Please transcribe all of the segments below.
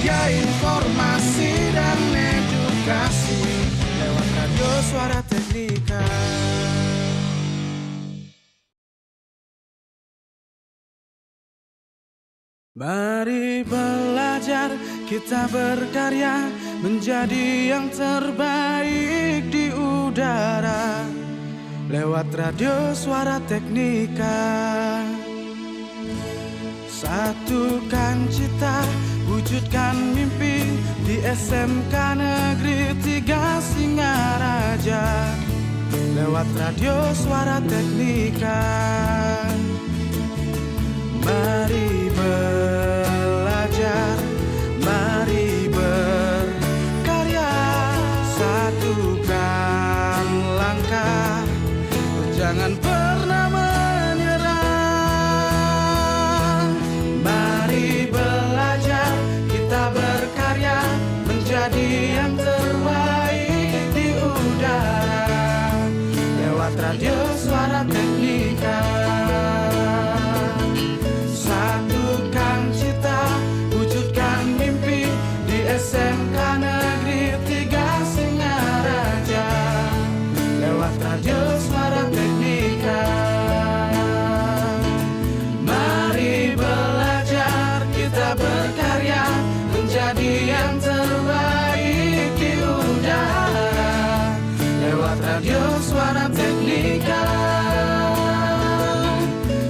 media informasi dan edukasi lewat radio Suara Teknika. Mari belajar, kita berkarya menjadi yang terbaik di udara lewat radio Suara Teknika. Satukan cita, wujudkan mimpi di SMK Negeri 3 Singaraja lewat radio Suara Teknika. Mari belajar, mari berkarya, satukan langkah, jangan pernah menyerah. Mari belajar, kita berkarya menjadi yang terbaik di udara lewat radio Suara Teknika. Satukan cita, wujudkan mimpi di SMK Negeri 3 Singaraja lewat radio Suara Teknika. Mari belajar, kita berkarya menjadi yang terbaik di udara lewat radio Suara Teknika.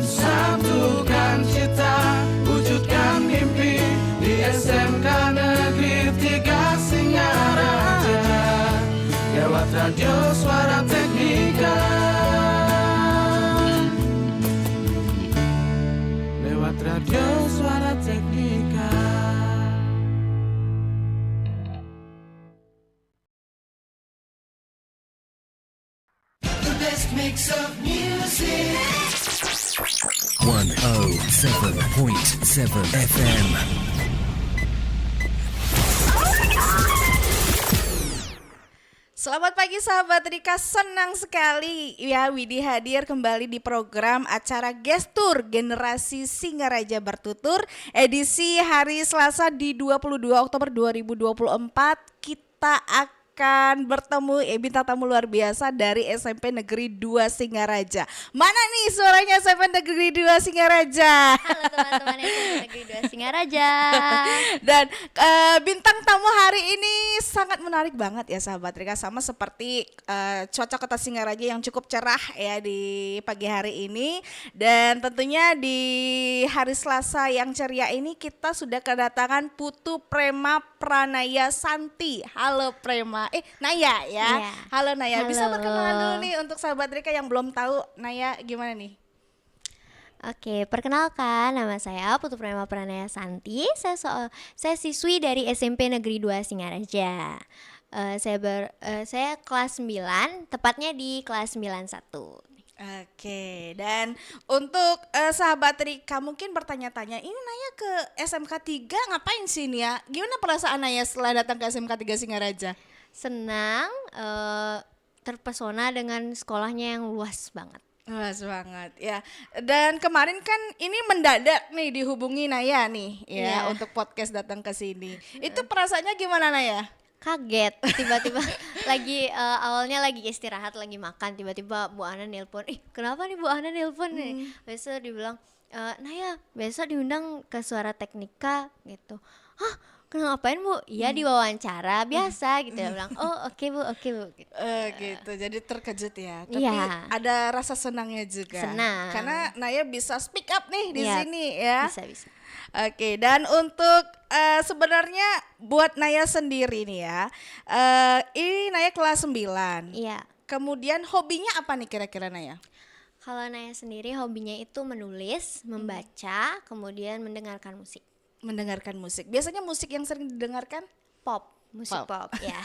Satukan cita, wujudkan mimpi di SMK Negeri 3 Singaraja lewat radio Suara Teknika. Lewat radio Suara Teknika. The best mix of music. 107.7 FM. Selamat pagi sahabat Rika, senang sekali ya Widi hadir kembali di program acara Gestur Generasi Singaraja Bertutur edisi hari Selasa di 22 Oktober 2024. Kita akan bertemu bintang tamu luar biasa dari SMP Negeri 2 Singaraja. Mana nih suaranya SMP Negeri 2 Singaraja? Halo teman-teman SMP Negeri 2 Singaraja. Dan bintang tamu hari ini sangat menarik banget ya sahabat Rika, sama seperti cuaca kota Singaraja yang cukup cerah ya di pagi hari ini. Dan tentunya di hari Selasa yang ceria ini kita sudah kedatangan Putu Prema Pranaya Santi. Halo Prema, Naya ya. Iya. Halo Naya, bisa Halo. perkenalan dulu nih untuk sahabat Rika yang belum tahu Naya gimana nih? Oke, perkenalkan nama saya Putu Prema Pranaya Santi. Saya siswi dari SMP Negeri 2 Singaraja. Saya kelas 9, tepatnya di kelas 91. Oke, dan untuk sahabat Rika mungkin bertanya-tanya, ini Naya ke SMK 3 ngapain sih nih ya? Gimana perasaan Naya setelah datang ke SMK 3 Singaraja? Senang, terpesona dengan sekolahnya yang luas banget. Luas banget ya. Dan kemarin kan ini mendadak nih dihubungi Naya nih ya Iya. untuk podcast datang ke sini. Itu perasaannya gimana Naya? Kaget tiba-tiba awalnya lagi istirahat, lagi makan, tiba-tiba Bu Ana nelpon. Kenapa nih Bu Ana nelpon nih? Besok dibilang, Naya besok diundang ke Suara Teknika gitu. Hah, ngapain Bu? Iya diwawancara biasa gitu. Dia bilang, oh oke Bu gitu. Gitu, jadi terkejut ya. Tapi Iya. ada rasa senangnya juga. Senang. Karena Naya bisa speak up nih di Iya, sini ya. Bisa. Oke, dan untuk sebenarnya buat Naya sendiri nih ya, ini Naya kelas 9. Iya. Kemudian hobinya apa nih kira-kira Naya? Kalau Naya sendiri hobinya itu menulis, membaca, kemudian mendengarkan musik. Mendengarkan musik. Biasanya musik yang sering didengarkan? Musik pop ya.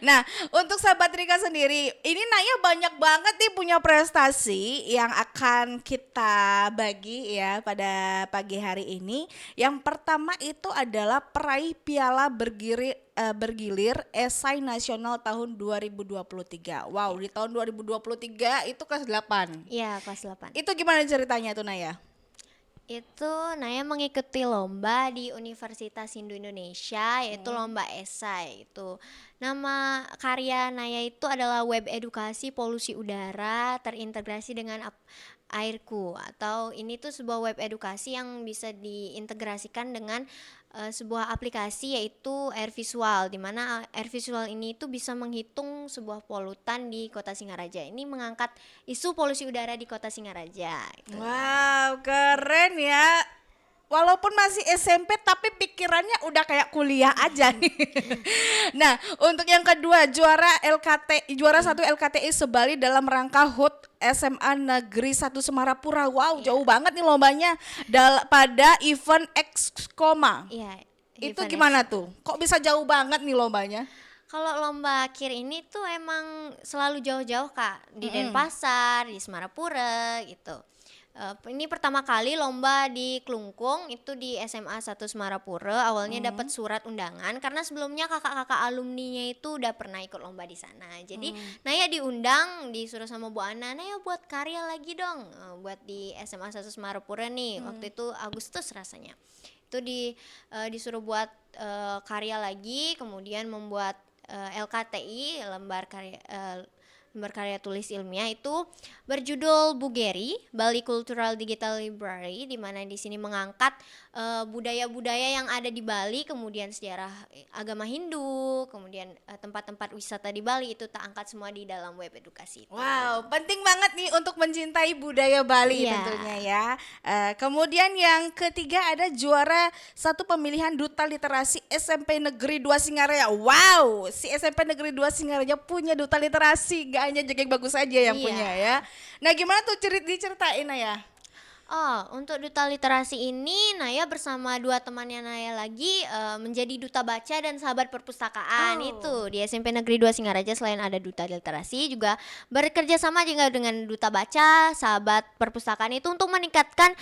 Nah, untuk sahabat Rika sendiri, ini Naya banyak banget nih punya prestasi yang akan kita bagi ya pada pagi hari ini. Yang pertama itu adalah peraih piala bergilir esai nasional tahun 2023. Wow, di tahun 2023 itu kelas 8. Iya, kelas 8. Itu gimana ceritanya tuh Naya? Itu Naya mengikuti lomba di Universitas Hindu Indonesia, yaitu lomba esai. Itu nama karya Naya itu adalah web edukasi polusi udara terintegrasi dengan airku, atau ini tuh sebuah web edukasi yang bisa diintegrasikan dengan sebuah aplikasi yaitu Air Visual, di mana Air Visual ini itu bisa menghitung sebuah polutan di Kota Singaraja. Ini mengangkat isu polusi udara di Kota Singaraja gitu. Wow, keren ya. Walaupun masih SMP tapi pikirannya udah kayak kuliah aja nih. Nah, untuk yang kedua juara satu LKTI Sebali dalam rangka HUT SMA Negeri 1 Semarapura. Wow, jauh banget nih lombanya pada event Excoma. Iya. Itu event gimana tuh? Kok bisa jauh banget nih lombanya? Kalau lomba KIR ini tuh emang selalu jauh-jauh Kak, di Denpasar, di Semarapura gitu. Ini pertama kali lomba di Klungkung, itu di SMA 1 Semarapura. Awalnya dapat surat undangan karena sebelumnya kakak-kakak alumninya itu udah pernah ikut lomba di sana. Jadi Naya diundang, disuruh sama Bu Ana, Naya buat karya lagi dong, buat di SMA 1 Semarapura nih. Waktu itu Agustus rasanya. Itu disuruh buat karya lagi, kemudian membuat LKTI, lembar karya tulis ilmiah itu berjudul Bugeri, Bali Cultural Digital Library, di mana di sini mengangkat budaya-budaya yang ada di Bali, kemudian sejarah agama Hindu, kemudian tempat-tempat wisata di Bali itu tak angkat semua di dalam web edukasi itu. Wow, penting banget nih untuk mencintai budaya Bali Iya. tentunya ya. Kemudian yang ketiga ada juara satu pemilihan Duta Literasi SMP Negeri 2 Singaraja. Wow, si SMP Negeri 2 Singaraja punya Duta Literasi, gak hanya Jegek Bagus aja yang Iya. punya ya. Nah gimana tuh diceritain ya? Oh, untuk Duta Literasi ini Naya bersama dua temannya Naya lagi menjadi duta baca dan sahabat perpustakaan itu di SMP Negeri 2 Singaraja. Selain ada Duta Literasi, juga bekerja sama juga dengan duta baca, sahabat perpustakaan itu untuk meningkatkan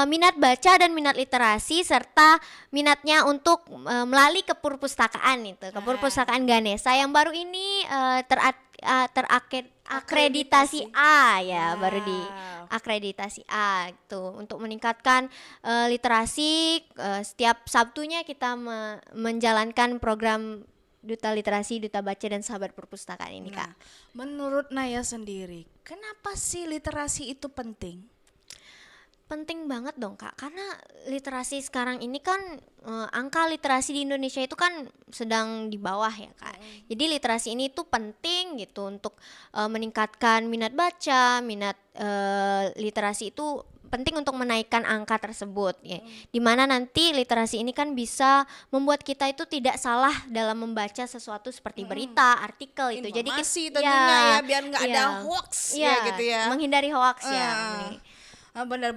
minat baca dan minat literasi serta minatnya untuk melalui ke perpustakaan itu, ke perpustakaan Ganesha yang baru ini akreditasi A ya, baru di akreditasi A itu untuk meningkatkan literasi. Setiap Sabtunya kita menjalankan program Duta Literasi, Duta Baca dan Sahabat Perpustakaan ini Kak. Menurut Naya sendiri, kenapa sih literasi itu penting? Penting banget dong Kak, karena literasi sekarang ini kan angka literasi di Indonesia itu kan sedang di bawah ya Kak. Jadi literasi ini tuh penting gitu untuk meningkatkan minat baca, minat literasi itu penting untuk menaikkan angka tersebut ya. Dimana nanti literasi ini kan bisa membuat kita itu tidak salah dalam membaca sesuatu seperti berita, artikel itu. Jadi Informasi tentunya ya, biar nggak ada hoax ya gitu ya. menghindari hoax ya. Benar.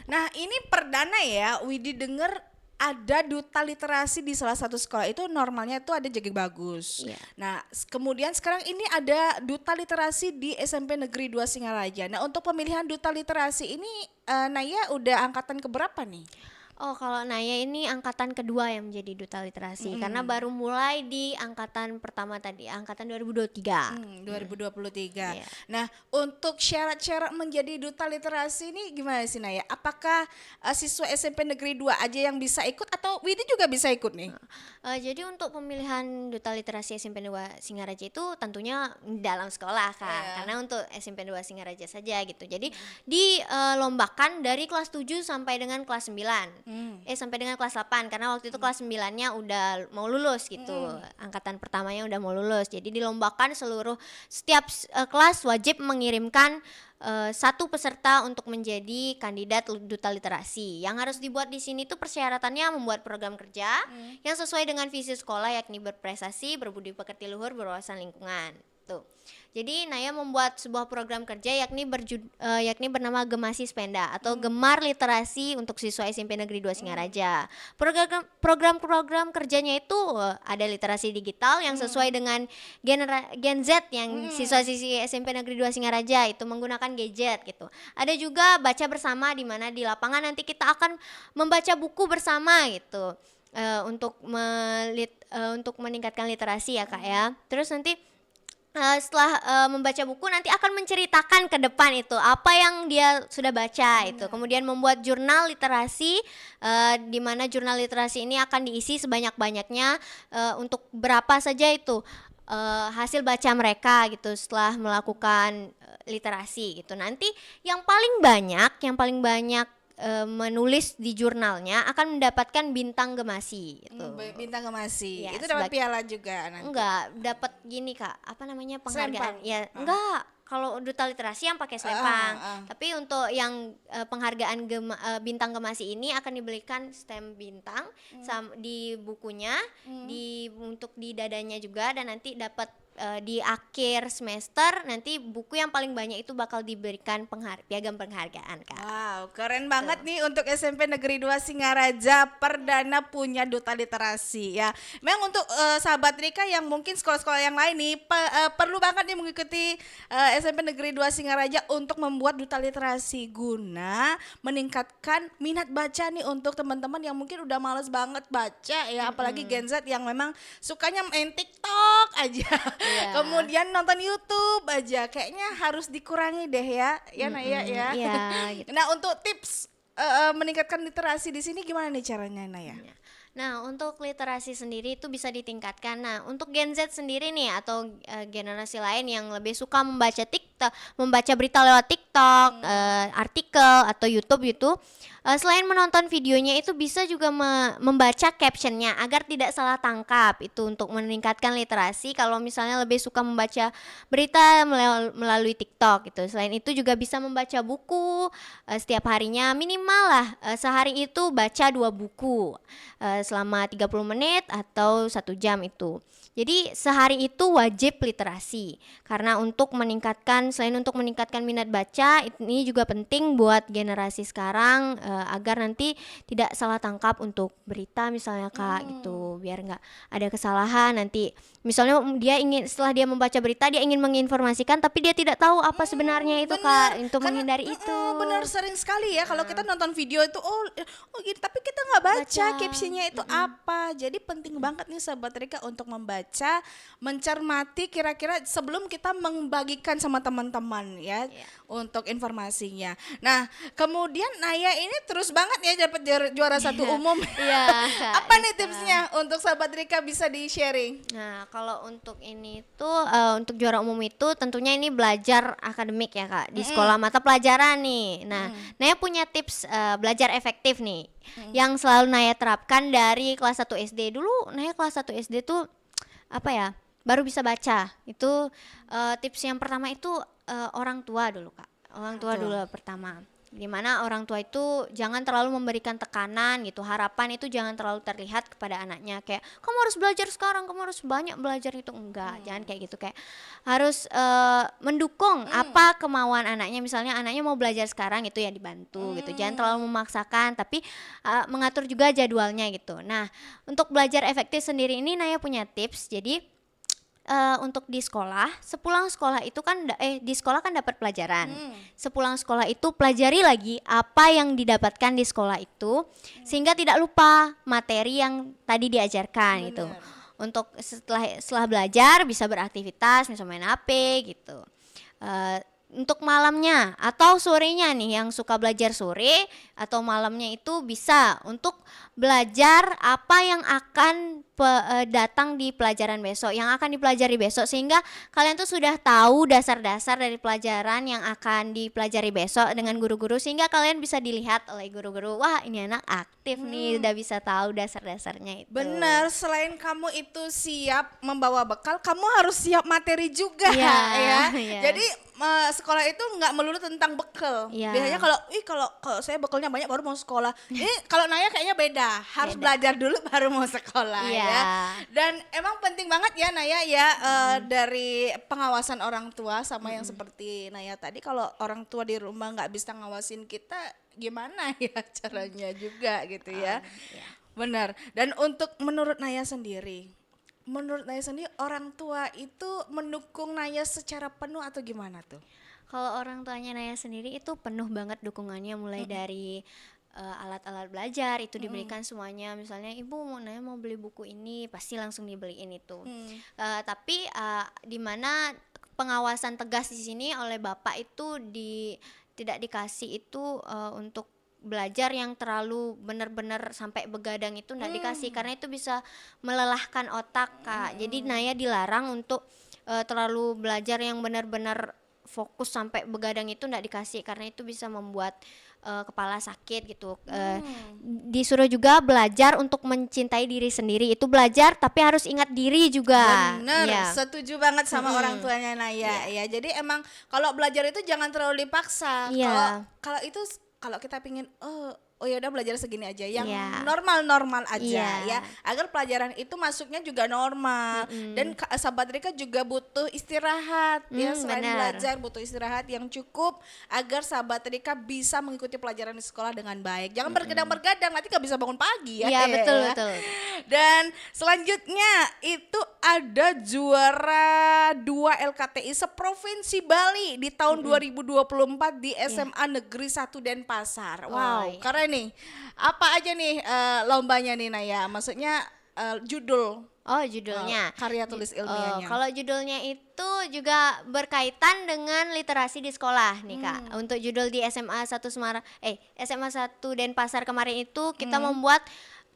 Nah ini perdana ya, Widi dengar ada Duta Literasi di salah satu sekolah itu normalnya itu ada Jegek Bagus. Iya. Nah kemudian sekarang ini ada Duta Literasi di SMP Negeri 2 Singaraja. Nah untuk pemilihan Duta Literasi ini Naya udah angkatan keberapa nih? Oh, kalau Naya ini angkatan kedua yang menjadi Duta Literasi karena baru mulai di angkatan pertama tadi, angkatan 2023. 2023. Iya. Nah, untuk syarat-syarat menjadi Duta Literasi ini gimana sih Naya? Apakah siswa SMP Negeri 2 aja yang bisa ikut atau Widi juga bisa ikut nih? Jadi untuk pemilihan Duta Literasi SMP 2 Singaraja itu tentunya dalam sekolah Kak. Iya. Karena untuk SMP 2 Singaraja saja gitu. Jadi dilombakan dari kelas 7 sampai dengan kelas 9. Sampai dengan kelas 8 karena waktu itu kelas 9-nya udah mau lulus gitu. Angkatan pertamanya udah mau lulus. Jadi dilombakan setiap kelas wajib mengirimkan satu peserta untuk menjadi kandidat Duta Literasi. Yang harus dibuat di sini tuh persyaratannya membuat program kerja yang sesuai dengan visi sekolah, yakni berprestasi, berbudi pekerti luhur, berwawasan lingkungan. Tuh. Jadi Naya membuat sebuah program kerja yakni bernama Gemasi Spenda atau Gemar Literasi untuk siswa SMP Negeri 2 Singaraja. Program kerjanya itu ada literasi digital yang sesuai dengan Gen Z yang siswa-siswi SMP Negeri 2 Singaraja itu menggunakan gadget gitu. Ada juga baca bersama di mana di lapangan nanti kita akan membaca buku bersama gitu. Untuk meningkatkan literasi ya Kak ya. Terus nanti setelah membaca buku nanti akan menceritakan ke depan itu apa yang dia sudah baca itu. Kemudian membuat jurnal literasi, di mana jurnal literasi ini akan diisi sebanyak-banyaknya untuk berapa saja itu hasil baca mereka gitu setelah melakukan literasi gitu. Nanti yang paling banyak menulis di jurnalnya akan mendapatkan bintang gemasi gitu. Bintang gemasi. Ya, Itu dapat piala juga nanti. Enggak, dapat gini Kak, apa namanya Selempang. penghargaan. Ya, enggak. Kalau duta literasi yang pakai selempang. Tapi untuk yang penghargaan bintang gemasi ini akan diberikan stem bintang di bukunya, untuk di dadanya juga, dan nanti dapat di akhir semester nanti buku yang paling banyak itu bakal diberikan piagam penghargaan Kak. Wow, keren banget nih untuk SMP Negeri 2 Singaraja perdana punya duta literasi ya. Memang untuk sahabat Rika yang mungkin sekolah-sekolah yang lain nih perlu banget nih mengikuti SMP Negeri 2 Singaraja untuk membuat duta literasi guna meningkatkan minat baca nih untuk teman-teman yang mungkin udah males banget baca ya, apalagi Gen Z yang memang sukanya main TikTok aja. Iya. Kemudian nonton YouTube aja, kayaknya harus dikurangi deh ya Naya ya. Iya, gitu. Nah untuk tips meningkatkan literasi di sini gimana nih caranya Naya? Nah, untuk literasi sendiri itu bisa ditingkatkan. Nah, untuk Gen Z sendiri nih atau generasi lain yang lebih suka membaca TikTok, membaca berita lewat TikTok, artikel atau YouTube itu, selain menonton videonya itu bisa juga membaca captionnya agar tidak salah tangkap. Itu untuk meningkatkan literasi. Kalau misalnya lebih suka membaca berita melalui TikTok gitu. Selain itu juga bisa membaca buku setiap harinya, minimal lah sehari itu baca 2 buku. Selama 30 menit atau 1 jam itu. Jadi sehari itu wajib literasi. Karena selain untuk meningkatkan minat baca, ini juga penting buat generasi sekarang agar nanti tidak salah tangkap untuk berita misalnya Kak gitu. Biar nggak ada kesalahan nanti. Misalnya setelah dia membaca berita dia ingin menginformasikan tapi dia tidak tahu apa sebenarnya itu Kak, untuk menghindari itu. Benar, sering sekali ya kalau kita nonton video itu oh gitu, tapi kita nggak baca captionnya itu apa. Jadi penting banget nih sahabat Rika untuk membaca, mencermati kira-kira sebelum kita membagikan sama teman-teman ya untuk informasinya. Nah kemudian Naya ini terus banget ya dapat juara 1 umum. Iya. Apa nih tipsnya untuk sahabat Rika bisa di-sharing? Nah, kalau untuk ini tuh untuk juara umum itu tentunya ini belajar akademik ya Kak, di sekolah mata pelajaran nih. Nah, Naya punya tips belajar efektif nih yang selalu Naya terapkan dari kelas 1 SD. Dulu Naya kelas 1 SD tuh baru bisa baca. Itu tips yang pertama itu orang tua dulu Kak. Orang tua dulu pertama. Dimana orang tua itu jangan terlalu memberikan tekanan gitu, harapan itu jangan terlalu terlihat kepada anaknya kayak kamu harus belajar sekarang, kamu harus banyak belajar, itu enggak, jangan kayak gitu, kayak harus mendukung apa kemauan anaknya. Misalnya anaknya mau belajar sekarang itu ya dibantu gitu, jangan terlalu memaksakan tapi mengatur juga jadwalnya gitu. Nah untuk belajar efektif sendiri ini Naya punya tips. Jadi untuk di sekolah, sepulang sekolah itu kan di sekolah kan dapat pelajaran. Sepulang sekolah itu pelajari lagi apa yang didapatkan di sekolah itu sehingga tidak lupa materi yang tadi diajarkan gitu. Untuk setelah belajar bisa beraktivitas, bisa main HP gitu. Untuk malamnya atau sorenya nih yang suka belajar sore atau malamnya itu bisa untuk belajar apa yang akan datang di pelajaran besok, yang akan dipelajari besok, sehingga kalian tuh sudah tahu dasar-dasar dari pelajaran yang akan dipelajari besok dengan guru-guru, sehingga kalian bisa dilihat oleh guru-guru, wah ini anak aktif nih, udah bisa tahu dasar-dasarnya itu. Benar, selain kamu itu siap membawa bekal, kamu harus siap materi juga Iya, ya. iya. Jadi sekolah itu nggak melulu tentang bekal. Iya. Biasanya kalau saya bekalnya banyak baru mau sekolah. Ini kalau Naya kayaknya beda, harus belajar dulu baru mau sekolah Iya. ya. Dan emang penting banget ya Naya ya, dari pengawasan orang tua sama yang seperti Naya tadi, kalau orang tua di rumah nggak bisa ngawasin kita, gimana ya caranya juga gitu ya. Iya. Benar. Dan menurut Naya sendiri orang tua itu mendukung Naya secara penuh atau gimana tuh? Kalau orang tuanya Naya sendiri itu penuh banget dukungannya, mulai dari alat-alat belajar itu diberikan semuanya. Misalnya ibu mau beli buku ini, pasti langsung dibeliin itu. Tapi di mana pengawasan tegas di sini oleh bapak itu tidak dikasih itu untuk belajar yang terlalu benar-benar sampai begadang itu nggak dikasih, karena itu bisa melelahkan otak, Kak. Jadi Naya dilarang untuk terlalu belajar yang benar-benar fokus sampai begadang itu nggak dikasih, karena itu bisa membuat kepala sakit gitu. Disuruh juga belajar untuk mencintai diri sendiri. Itu belajar tapi harus ingat diri juga. Bener, Ya. setuju banget sama orang tuanya Naya. Ya, jadi emang kalau belajar itu jangan terlalu dipaksa. Iya. Kalau itu kalau kita pingin oh ya udah belajar segini aja, yang Iya. normal-normal aja Iya. ya, agar pelajaran itu masuknya juga normal. Dan sahabat Rika juga butuh istirahat ya, selain benar. belajar butuh istirahat yang cukup agar sahabat Rika bisa mengikuti pelajaran di sekolah dengan baik. Jangan bergadang-bergadang, nanti nggak bisa bangun pagi ya. Iya, betul, ya. betul. Dan selanjutnya itu ada juara 2 LKTI seprovinsi Bali di tahun 2024 di SMA Negeri 1 Denpasar. Wow, iya. keren nih. Apa aja nih lombanya nih Naya? Maksudnya judul Oh, judulnya. karya tulis ilmiahnya. Kalau judulnya itu juga berkaitan dengan literasi di sekolah nih, Kak. Untuk judul di SMA 1 SMA 1 Denpasar kemarin itu kita membuat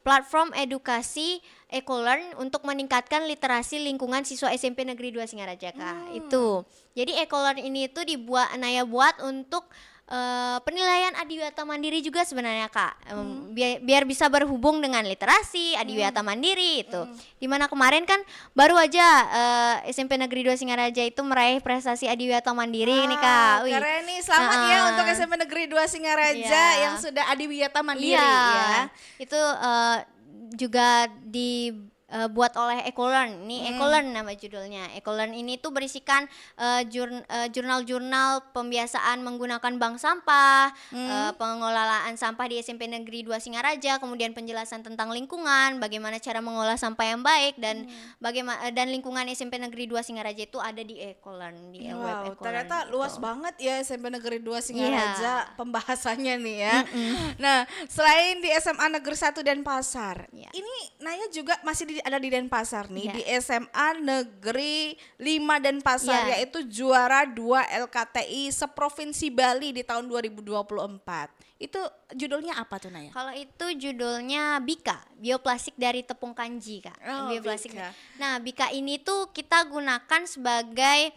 platform edukasi EcoLearn untuk meningkatkan literasi lingkungan siswa SMP Negeri 2 Singaraja, Kak. Itu. Jadi EcoLearn ini itu Naya buat untuk penilaian adiwiyata mandiri juga sebenarnya, Kak. Biar bisa berhubung dengan literasi adiwiyata mandiri itu. Dimana kemarin kan baru aja SMP Negeri 2 Singaraja itu meraih prestasi adiwiyata mandiri nih, Kak. Wih. Keren nih, selamat ya untuk SMP Negeri 2 Singaraja Iya. yang sudah adiwiyata mandiri Iya. ya. Itu juga buat oleh EcoLearn. Ini EcoLearn nama judulnya. EcoLearn ini tuh berisikan jurnal-jurnal pembiasaan menggunakan bank sampah, pengelolaan sampah di SMP Negeri 2 Singaraja, kemudian penjelasan tentang lingkungan, bagaimana cara mengolah sampah yang baik, dan dan lingkungan SMP Negeri 2 Singaraja itu ada di EcoLearn, di web Wow, EcoLearn. ternyata gitu. luas banget ya SMP Negeri 2 Singaraja Iya. pembahasannya nih ya. Nah, selain di SMA Negeri 1 Denpasar, Iya. ini Naya juga masih ada di Denpasar nih, Iya. di SMA Negeri 5 Denpasar, Iya. yaitu juara 2 LKTI seprovinsi Bali di tahun 2024. Itu judulnya apa tuh Naya? Kalau itu judulnya Bika, bioplastik dari tepung kanji, Kak. Oh, Bioplastik. Bika. Nah, Bika ini tuh kita gunakan sebagai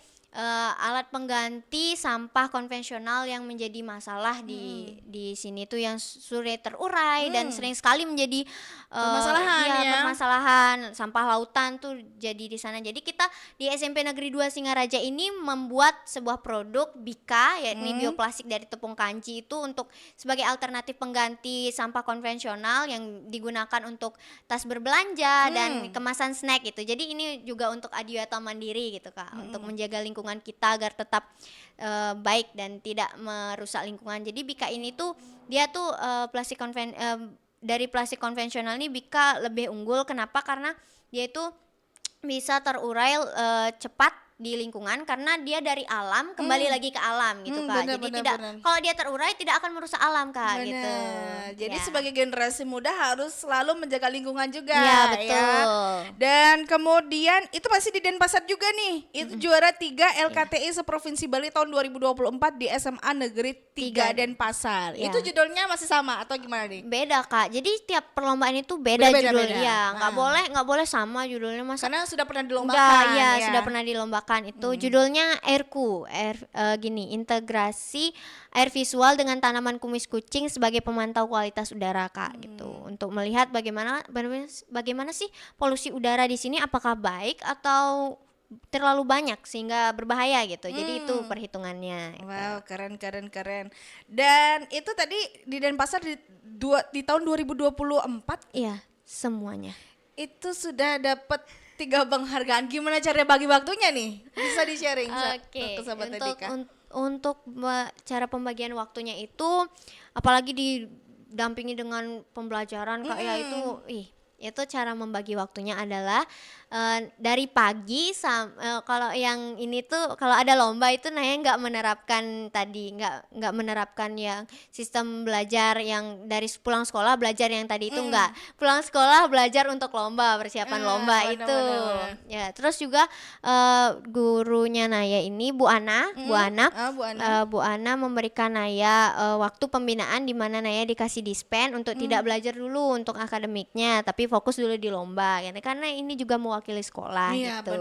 alat pengganti sampah konvensional yang menjadi masalah di sini tuh, yang sulit terurai dan sering sekali menjadi Permasalahan ya. permasalahan sampah lautan tuh jadi di sana. Jadi kita di SMP Negeri 2 Singaraja ini membuat sebuah produk Bika, yakni bioplastik dari tepung kanji itu untuk sebagai alternatif pengganti sampah konvensional yang digunakan untuk tas berbelanja dan kemasan snack gitu. Jadi ini juga untuk adiwiyata mandiri gitu, Kak, untuk menjaga lingkungan kita agar tetap baik dan tidak merusak lingkungan. Jadi Bika ini tuh dia tuh dari plastik konvensional ini Bika lebih unggul. Kenapa? Karena dia itu bisa terurai cepat di lingkungan karena dia dari alam kembali lagi ke alam gitu, Kak. Bener, Jadi bener, tidak, bener. kalau dia terurai tidak akan merusak alam, Kak, gitu. Benar. Jadi Ya. sebagai generasi muda harus selalu menjaga lingkungan juga. Iya, ya. betul. Dan kemudian itu masih di Denpasar juga nih. Itu juara 3 LKTI seprovinsi Bali tahun 2024 di SMA Negeri 3 Denpasar. Ya. Itu judulnya masih sama atau gimana nih? Beda, Kak. Jadi tiap perlombaan itu beda Beda-beda, judulnya. beda. Nggak boleh sama judulnya, Mas. Karena sudah pernah Udah, dilombakan. ya, ya. sudah pernah dilombakan itu. Judulnya Airku, gini, integrasi air visual dengan tanaman kumis kucing sebagai pemantau kualitas udara, Kak, gitu. Untuk melihat bagaimana sih polusi udara di sini, apakah baik atau terlalu banyak sehingga berbahaya gitu. Jadi itu perhitungannya. gitu. Wow, keren. Dan itu tadi di Denpasar di tahun 2024 Iya, semuanya. itu sudah dapat 3 penghargaan. Gimana cara bagi waktunya nih? Bisa di-sharing Oke, ke sahabat untuk Dika. untuk cara pembagian waktunya itu, apalagi didampingi dengan pembelajaran, Kak, ya itu Itu cara membagi waktunya adalah dari pagi kalau yang ini tuh kalau ada lomba itu Naya nggak menerapkan tadi, nggak menerapkan yang sistem belajar yang dari pulang sekolah belajar yang tadi itu nggak. Pulang sekolah belajar untuk lomba, persiapan lomba benar, itu. benar. Ya, terus juga gurunya Naya ini Bu Ana, Bu Ana, Bu Ana. Bu Ana memberikan Naya waktu pembinaan di mana Naya dikasih dispen untuk tidak belajar dulu untuk akademiknya, tapi fokus dulu di lomba gitu. Karena ini juga mewakili sekolah Iya, gitu.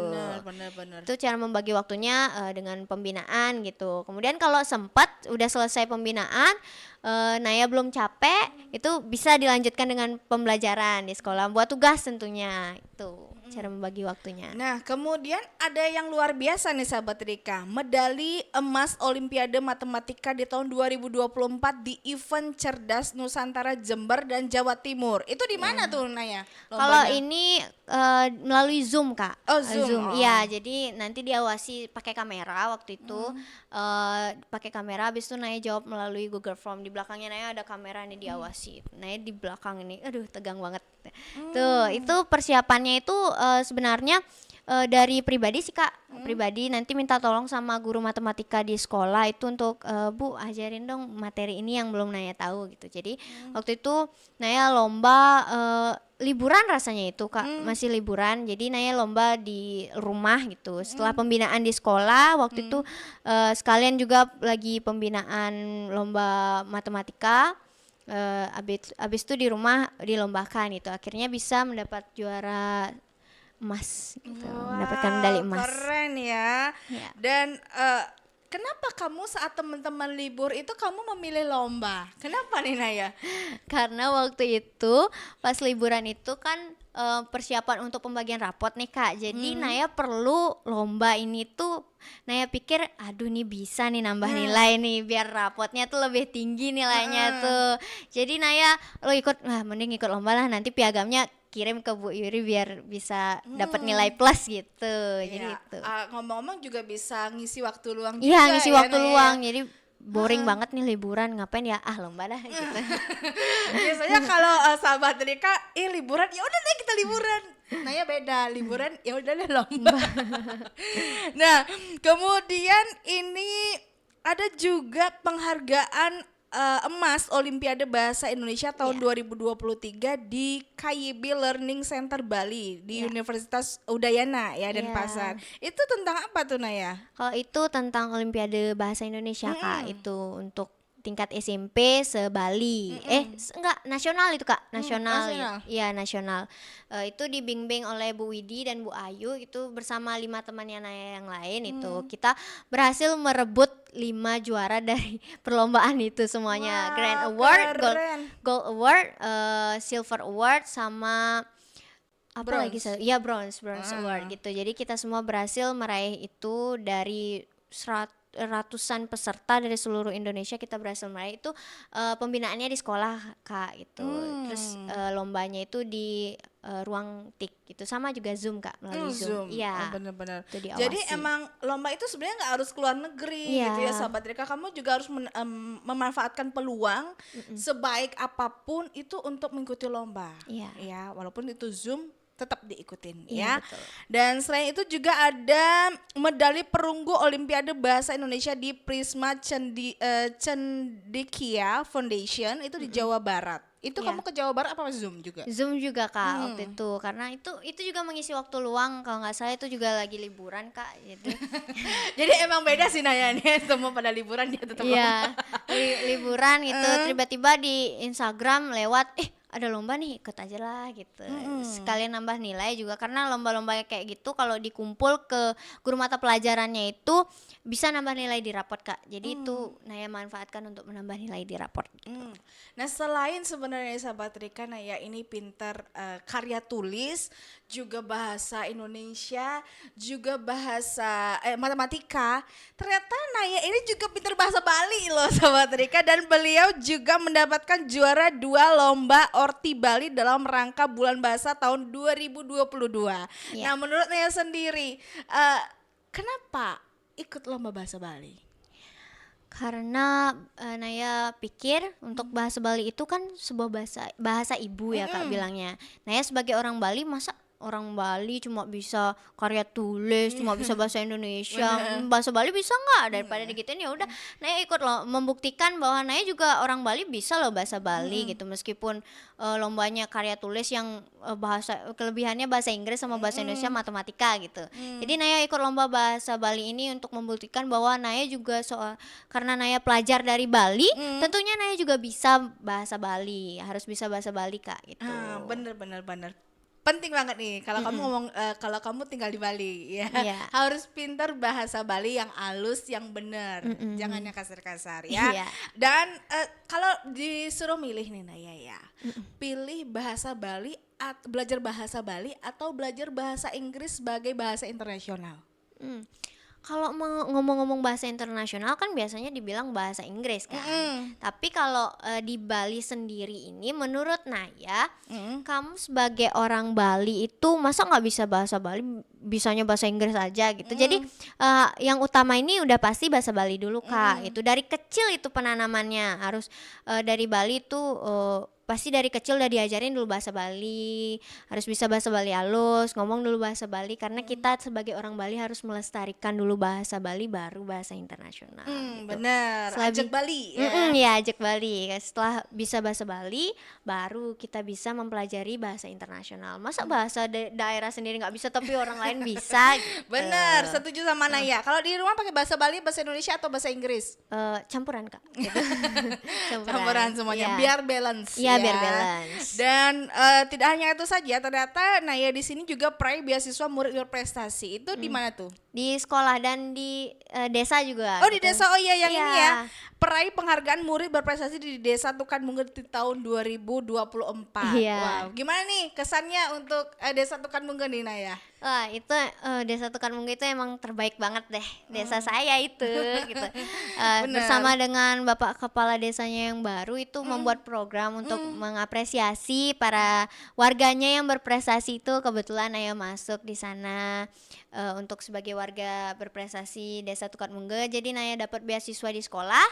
benar. Itu cara membagi waktunya dengan pembinaan gitu. Kemudian kalau sempat udah selesai pembinaan, Naya belum capek, itu bisa dilanjutkan dengan pembelajaran di sekolah, buat tugas tentunya. Itu cara membagi waktunya. Nah, kemudian ada yang luar biasa nih sahabat Rika. Medali emas Olimpiade Matematika di tahun 2024 di event Cerdas Nusantara Jember dan Jawa Timur. Itu di mana tuh Naya? Kalau lombanya? ini melalui Zoom, Kak. Oh, Zoom. Oh. Iya, jadi nanti diawasi pakai kamera waktu itu. Pakai kamera, habis itu Naya jawab melalui Google Form. Di belakangnya Naya ada kamera nih diawasi. Naya di belakang ini, aduh tegang banget. Tuh, itu persiapannya itu sebenarnya dari pribadi sih Kak. Pribadi nanti minta tolong sama guru matematika di sekolah itu untuk Bu ajarin dong materi ini yang belum Naya tahu gitu. Jadi waktu itu Naya lomba liburan rasanya itu Kak, masih liburan. Jadi Naya lomba di rumah gitu. Setelah pembinaan di sekolah waktu itu sekalian juga lagi pembinaan lomba matematika. Abis itu di rumah dilombakan gitu. Akhirnya bisa mendapat juara emas gitu, mendapatkan medali emas. Keren ya. Ya. Dan kenapa kamu saat teman-teman libur itu kamu memilih lomba? Kenapa nih Naya? Karena waktu itu pas liburan itu kan persiapan untuk pembagian rapot nih Kak. Jadi Naya perlu lomba ini tuh, Naya pikir aduh nih bisa nih nambah nilai nih biar rapotnya tuh lebih tinggi nilainya tuh. Jadi Naya mending ikut lomba lah, nanti piagamnya kirim ke Bu Yuri biar bisa dapat nilai plus gitu. Jadi Ya, itu. ngomong-ngomong juga bisa ngisi waktu luang juga. Iya, ngisi ya, waktu Naya. luang. Jadi boring banget nih liburan, ngapain ya? Lomba dah gitu. Biasanya kalau sahabat Rika, liburan ya udah deh kita liburan. Naya beda, liburan ya udah deh lomba. Nah, kemudian ini ada juga penghargaan emas Olimpiade Bahasa Indonesia tahun 2023 di KYB Learning Center Bali di Universitas Udayana ya Denpasar. Itu tentang apa tuh Naya? Kalau itu tentang Olimpiade Bahasa Indonesia Kak, itu untuk tingkat SMP se-Bali. Enggak, nasional itu Kak, nasional. nasional. Iya, nasional. Itu dibimbing oleh Bu Widi dan Bu Ayu, itu bersama 5 temannya Naya yang lain itu. Kita berhasil merebut 5 juara dari perlombaan itu semuanya. Wah, Grand Award, keren. Gold Award, Silver Award, sama apa Bronze. lagi? Iya, Bronze Award gitu. Jadi kita semua berhasil meraih itu dari ratusan peserta dari seluruh Indonesia, kita berhasil meraih itu. Pembinaannya di sekolah Kak gitu. Terus lombanya itu di ruang TIK gitu, sama juga Zoom Kak, melalui Zoom. Iya. Benar-benar. Itu diawasi. Jadi emang lomba itu sebenarnya nggak harus keluar negeri Iya. gitu ya sahabat Rika. Kamu juga harus memanfaatkan peluang sebaik apapun itu untuk mengikuti lomba. Iya. Ya, walaupun itu Zoom tetap diikutin Iya, ya. betul. Dan selain itu juga ada medali perunggu Olimpiade Bahasa Indonesia di Prisma Cendekia Foundation itu di Jawa Barat. Itu Iya. kamu ke Jawa Barat apa Zoom juga? Zoom juga Kak waktu itu, karena itu juga mengisi waktu luang, kalau nggak salah itu juga lagi liburan Kak. Jadi Jadi emang beda sih Naya nih, semua pada liburan dia tetap iya, liburan gitu, tiba-tiba di Instagram lewat ada lomba nih, ikut aja lah gitu. Sekalian nambah nilai juga, karena lomba-lomba kayak gitu kalau dikumpul ke guru mata pelajarannya itu bisa nambah nilai di raport Kak. Jadi itu Naya manfaatkan untuk menambah nilai di raport. Nah, selain sebenarnya sahabat Rika Naya ini pintar karya tulis, juga bahasa Indonesia, juga bahasa matematika. Ternyata Naya ini juga pintar bahasa Bali loh sahabat Rika, dan beliau juga mendapatkan juara 2 lomba Orti Bali dalam rangka Bulan Bahasa tahun 2022. Iya. Nah, menurut Naya sendiri, kenapa ikut lomba bahasa Bali? Karena Naya pikir untuk bahasa Bali itu kan sebuah bahasa ibu ya Kak bilangnya. Naya sebagai orang Bali, masa orang Bali cuma bisa karya tulis, cuma bisa bahasa Indonesia, bahasa Bali bisa nggak? Daripada digituin ya udah Naya ikut loh membuktikan bahwa Naya juga orang Bali bisa loh bahasa Bali gitu, meskipun lombanya karya tulis yang bahasa kelebihannya bahasa Inggris sama bahasa Indonesia matematika gitu. Jadi Naya ikut lomba bahasa Bali ini untuk membuktikan bahwa Naya juga karena Naya pelajar dari Bali, tentunya Naya juga bisa bahasa Bali, harus bisa bahasa Bali Kak gitu. Bener. Penting banget nih kalau kamu ngomong kalau kamu tinggal di Bali ya. Iya. Harus pintar bahasa Bali yang halus, yang benar. Jangan yang kasar-kasar ya. Iya. Dan kalau disuruh milih nih Naya ya. Pilih bahasa Bali belajar bahasa Bali atau belajar bahasa Inggris sebagai bahasa internasional. Kalau ngomong-ngomong bahasa internasional kan biasanya dibilang bahasa Inggris kan. Tapi kalau di Bali sendiri ini menurut Naya, kamu sebagai orang Bali itu masa nggak bisa bahasa Bali, bisanya bahasa Inggris aja gitu. Jadi yang utama ini udah pasti bahasa Bali dulu Kak. Itu dari kecil itu penanamannya harus dari Bali itu pasti dari kecil udah diajarin dulu bahasa Bali, harus bisa bahasa Bali halus, ngomong dulu bahasa Bali karena kita sebagai orang Bali harus melestarikan dulu bahasa Bali baru bahasa internasional. Gitu. Bener, ajak Bali ya. Ya ajak Bali. Setelah bisa bahasa Bali, baru kita bisa mempelajari bahasa internasional. Masa bahasa daerah sendiri nggak bisa tapi orang lain bisa? Gitu. Bener, setuju sama Naya. Kalau di rumah pakai bahasa Bali, bahasa Indonesia atau bahasa Inggris? Campuran Kak. Gitu. Campuran semuanya, Iya. biar balance. Iya, biar balance. Dan tidak hanya itu saja, ternyata Naya di sini juga peraih beasiswa murid berprestasi. Itu di mana tuh? Di sekolah dan di desa juga. Oh di gitu. desa, oh iya yang ini Iya. ya. Peraih penghargaan murid berprestasi di Desa Tukan Mungge di tahun 2024. Iya. Wow, gimana nih kesannya untuk Desa Tukan Mungge nih Naya? Wah itu Desa Tukan Mungge itu emang terbaik banget deh desa saya itu gitu. Bersama dengan Bapak Kepala Desanya yang baru itu membuat program untuk mengapresiasi para warganya yang berprestasi itu. Kebetulan Naya masuk di sana untuk sebagai warga berprestasi Desa Tukan Mungge. Jadi Naya dapat beasiswa di sekolah,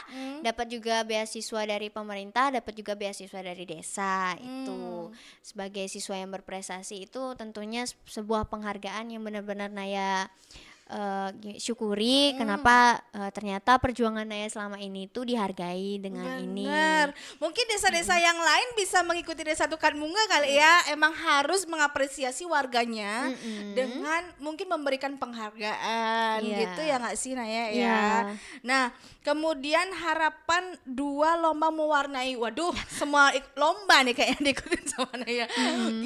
dapat juga beasiswa dari pemerintah, dapat juga beasiswa dari desa. Itu sebagai siswa yang berprestasi itu tentunya sebuah penghargaan yang benar-benar Naya syukuri. Kenapa ternyata perjuangan Naya selama ini tuh dihargai dengan ini. Benar. Mungkin desa-desa yang lain bisa mengikuti Desa Tukan Mungge kali ya. Emang harus mengapresiasi warganya dengan mungkin memberikan penghargaan Iya. gitu ya nggak sih Naya ya. Iya. Nah, kemudian harapan 2 lomba mewarnai. Waduh, semua lomba nih kayaknya diikutin sama Naya.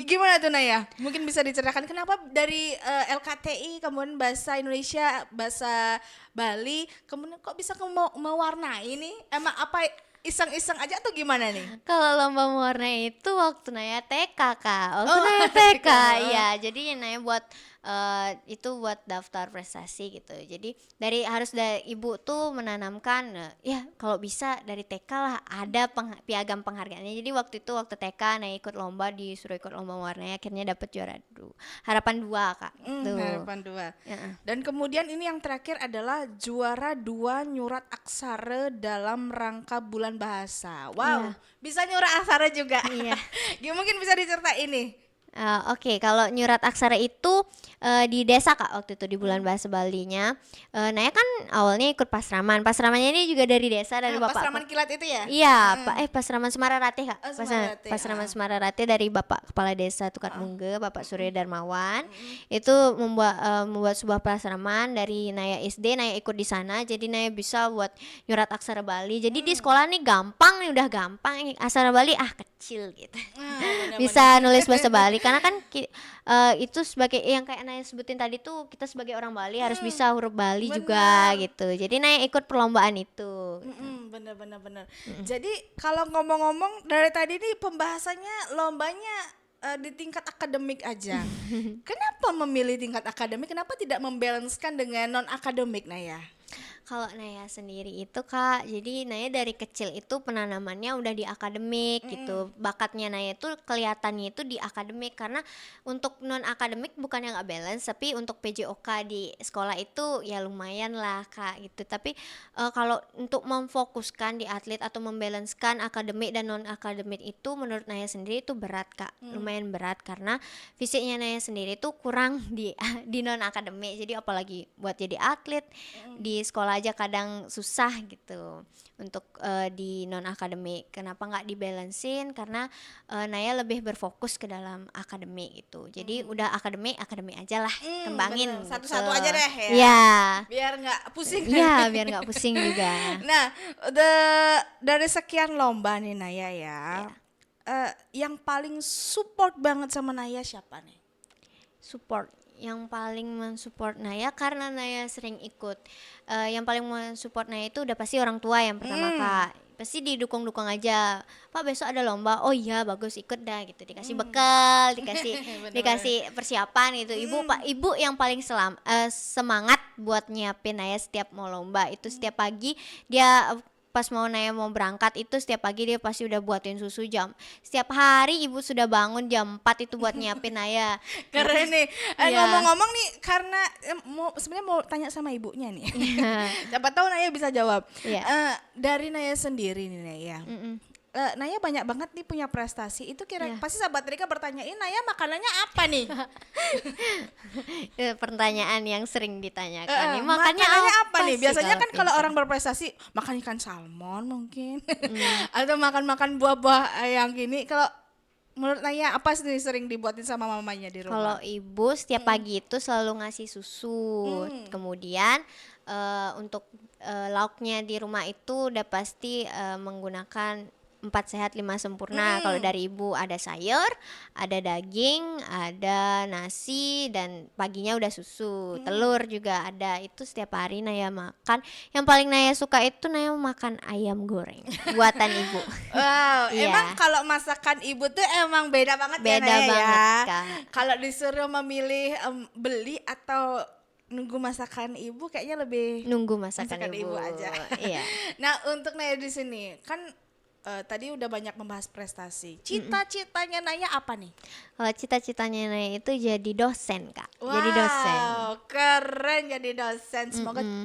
Gimana tuh Naya? Mungkin bisa diceritakan kenapa dari LKTI kemudian bahasa Indonesia, bahasa Bali, kemudian kok bisa mewarnai nih? Emang apa iseng-iseng aja atau gimana nih? Kalau lomba mewarnai itu waktu Naya TK Kak. Waktu Oh, Naya TK TK. ya. Jadi Naya buat itu buat daftar prestasi gitu. Jadi harus dari ibu tuh menanamkan ya kalau bisa dari TK lah ada piagam penghargaannya. Jadi waktu TK Naya ikut lomba, disuruh ikut lomba mewarnai, akhirnya dapat juara harapan 2 Kak. Tuh. Harapan 2. Ya. Dan kemudian ini yang terakhir adalah juara 2 nyurat aksara dalam rangka bulan bahasa. Wow, bisa nyurat aksara juga. Iya. Mungkin bisa diceritain ini. Oke, kalau nyurat aksara itu di desa Kak waktu itu di bulan bahasa Balinya. Naya kan awalnya ikut pasraman. Pasramannya ini juga dari desa dari bapak. Pasraman Kilat itu ya? Iya, Pasraman Semararate Kak. Oh, Semararate, Pasraman Semararate dari Bapak Kepala Desa Tukan Mungge, Bapak Surya Darmawan. Itu membuat sebuah pasraman dari Naya SD, Naya ikut di sana. Jadi Naya bisa buat nyurat aksara Bali. Jadi di sekolah nih gampang nih, udah gampang. Aksara Bali kecil gitu. Bisa nulis bahasa Bali karena kan itu sebagai yang kayak Naya sebutin tadi tuh, kita sebagai orang Bali harus bisa huruf Bali juga gitu. Jadi Naya ikut perlombaan itu. Bener. Jadi kalau ngomong-ngomong dari tadi nih pembahasannya lombanya di tingkat akademik aja. Kenapa memilih tingkat akademik? Kenapa tidak membalancekan dengan non akademik Naya? Kalau Naya sendiri itu Kak, jadi Naya dari kecil itu penanamannya udah di akademik gitu. Bakatnya Naya itu kelihatannya itu di akademik, karena untuk non akademik bukan yang nggak balance, tapi untuk PJOK di sekolah itu ya lumayan lah Kak gitu. Tapi kalau untuk memfokuskan di atlet atau membalancekan akademik dan non akademik itu menurut Naya sendiri itu berat Kak, lumayan berat karena fisiknya Naya sendiri itu kurang di di non akademik. Jadi apalagi buat jadi atlet di sekolah aja kadang susah gitu untuk di non akademik. Kenapa nggak dibalansin? Karena Naya lebih berfokus ke dalam akademik gitu. Jadi udah akademik aja lah, kembangin bener. gitu. Satu-satu aja deh ya. Iya. Biar nggak pusing. Iya, biar nggak pusing juga. Nah, dari sekian lomba nih Naya ya, yang paling support banget sama Naya siapa nih? Support yang paling mensupport Naya karena Naya sering ikut. Yang paling mensupport Naya itu udah pasti orang tua yang pertama Kak. Pasti didukung-dukung aja. Pak besok ada lomba. Oh iya bagus ikut dah gitu. Dikasih bekal, dikasih persiapan gitu. Ibu yang paling semangat buat nyiapin Naya setiap mau lomba. Itu setiap pagi dia pas Naya mau berangkat itu setiap pagi dia pasti udah buatin susu setiap hari ibu sudah bangun jam 4 itu buat nyiapin Naya. Keren nih. Iya. Ngomong-ngomong nih karena sebenarnya mau tanya sama ibunya nih. Siapa tahu Naya bisa jawab. Iya. Dari Naya sendiri nih Naya. Naya banyak banget nih punya prestasi. Itu pasti sahabat Rika bertanya, "Ini Naya makanannya apa nih?" Pertanyaan yang sering ditanyakan nih, makanannya apa nih? sih Biasanya kan kalau pintar? orang berprestasi makan ikan salmon mungkin. Atau makan buah-buah yang gini. Kalau menurut Naya apa sih sering dibuatin sama mamanya di Kalau rumah? ibu setiap pagi itu selalu ngasih susu. Kemudian untuk lauknya di rumah itu udah pasti menggunakan 4 sehat 5 sempurna. Kalau dari ibu ada sayur, ada daging, ada nasi, dan paginya udah susu. Telur juga ada. Itu setiap hari Naya makan. Yang paling Naya suka itu Naya makan ayam goreng buatan ibu. Wow, Iya. emang kalau masakan ibu tuh emang beda banget ya Beda Naya banget, ya. Kak. Kalau disuruh memilih beli atau nunggu masakan ibu kayaknya lebih Nunggu masakan ibu aja. Iya. Nah, untuk Naya di sini kan tadi udah banyak membahas prestasi. Cita-citanya Naya apa nih? Kalau cita-citanya Naya itu jadi dosen Kak. Jadi dosen. Keren jadi dosen.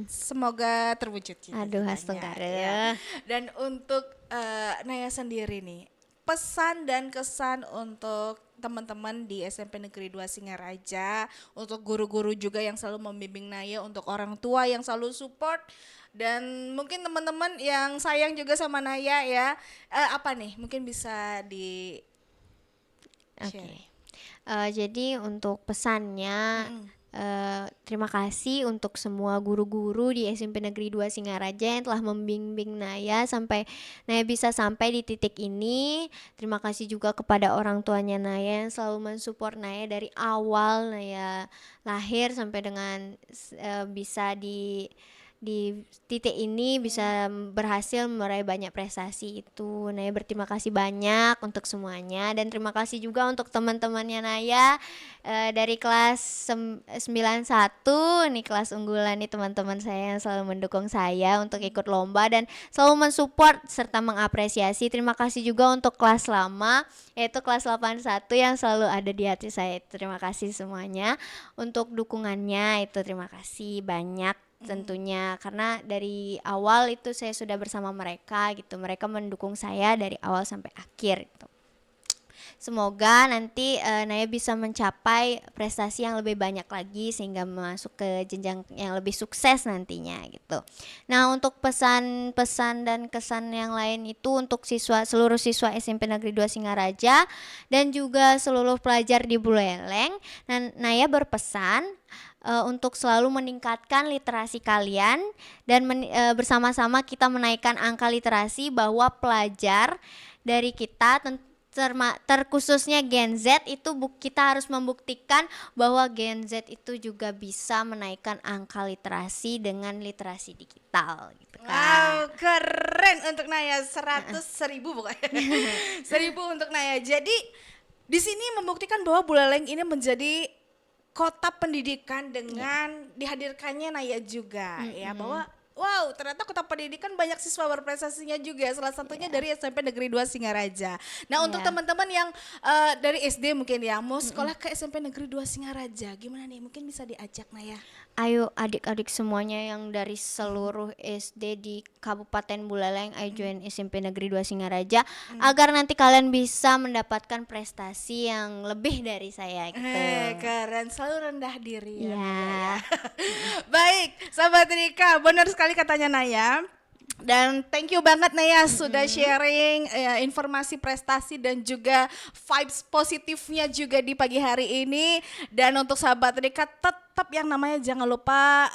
Semoga terwujud cita-citanya. Aduh, astagfirullah. Ya. Dan untuk Naya sendiri nih, pesan dan kesan untuk teman-teman di SMP Negeri 2 Singaraja, untuk guru-guru juga yang selalu membimbing Naya, untuk orang tua yang selalu support, dan mungkin teman-teman yang sayang juga sama Naya ya. Apa nih? Mungkin bisa di share. Jadi untuk pesannya terima kasih untuk semua guru-guru di SMP Negeri 2 Singaraja yang telah membimbing Naya sampai Naya bisa sampai di titik ini. Terima kasih juga kepada orang tuanya Naya yang selalu mensupport Naya dari awal Naya lahir sampai dengan bisa di titik ini bisa berhasil meraih banyak prestasi itu. Naya berterima kasih banyak untuk semuanya, dan terima kasih juga untuk teman-temannya Naya dari kelas 91 nih, kelas unggulan nih, teman-teman saya yang selalu mendukung saya untuk ikut lomba dan selalu mensupport serta mengapresiasi. Terima kasih juga untuk kelas lama yaitu kelas 81 yang selalu ada di hati saya. Terima kasih semuanya untuk dukungannya, itu terima kasih banyak tentunya, karena dari awal itu saya sudah bersama mereka gitu. Mereka mendukung saya dari awal sampai akhir gitu. Semoga nanti Naya bisa mencapai prestasi yang lebih banyak lagi sehingga masuk ke jenjang yang lebih sukses nantinya gitu. Nah, untuk pesan-pesan dan kesan yang lain itu untuk seluruh siswa SMP Negeri 2 Singaraja dan juga seluruh pelajar di Buleleng. Nah, Naya berpesan untuk selalu meningkatkan literasi kalian dan bersama-sama kita menaikkan angka literasi, bahwa pelajar dari kita terkhususnya Gen Z itu kita harus membuktikan bahwa Gen Z itu juga bisa menaikkan angka literasi dengan literasi digital gitu kan. Wow, keren untuk Naya. 100.000 bukan? 1.000 untuk Naya. Jadi di sini membuktikan bahwa Buleleng ini menjadi kota pendidikan dengan dihadirkannya Naya juga ya, bahwa wow, ternyata Kota Pendidikan banyak siswa berprestasinya juga. Salah satunya dari SMP Negeri 2 Singaraja. Nah, untuk Iya. teman-teman yang dari SD mungkin ya mau sekolah ke SMP Negeri 2 Singaraja, gimana nih? Mungkin bisa diajak Naya. Ayo adik-adik semuanya yang dari seluruh SD di Kabupaten Buleleng, ayo join SMP Negeri 2 Singaraja agar nanti kalian bisa mendapatkan prestasi yang lebih dari saya gitu. Keren, selalu rendah diri ya. Iya. Naya ya. Baik, sahabat Rika, benar sekali katanya Naya. Dan thank you banget Naya sudah sharing informasi prestasi dan juga vibes positifnya juga di pagi hari ini. Dan untuk sahabat Rika tetap yang namanya jangan lupa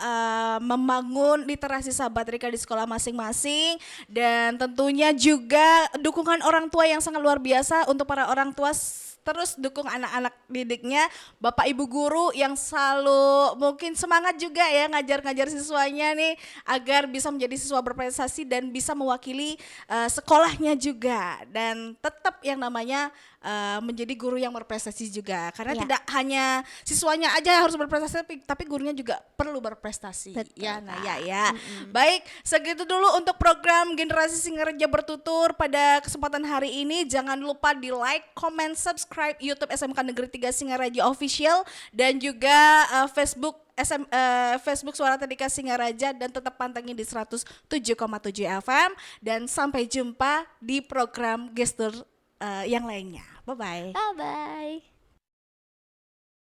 membangun literasi sahabat Rika di sekolah masing-masing. Dan tentunya juga dukungan orang tua yang sangat luar biasa untuk para orang tua. Terus dukung anak-anak didiknya, Bapak Ibu guru yang selalu mungkin semangat juga ya ngajar-ngajar siswanya nih agar bisa menjadi siswa berprestasi dan bisa mewakili sekolahnya juga, dan tetap yang namanya menjadi guru yang berprestasi juga, karena Ya. tidak hanya siswanya aja yang harus berprestasi tapi gurunya juga perlu berprestasi. Betul, Ya Naya ya. Baik, segitu dulu untuk program Generasi Singaraja Bertutur pada kesempatan hari ini. Jangan lupa di like, comment, subscribe YouTube SMK Negeri 3 Singaraja Official dan juga Facebook Suara Tadika Singaraja, dan tetap pantengin di 107,7 FM, dan sampai jumpa di program gestur yang lainnya. Bye bye. Bye bye.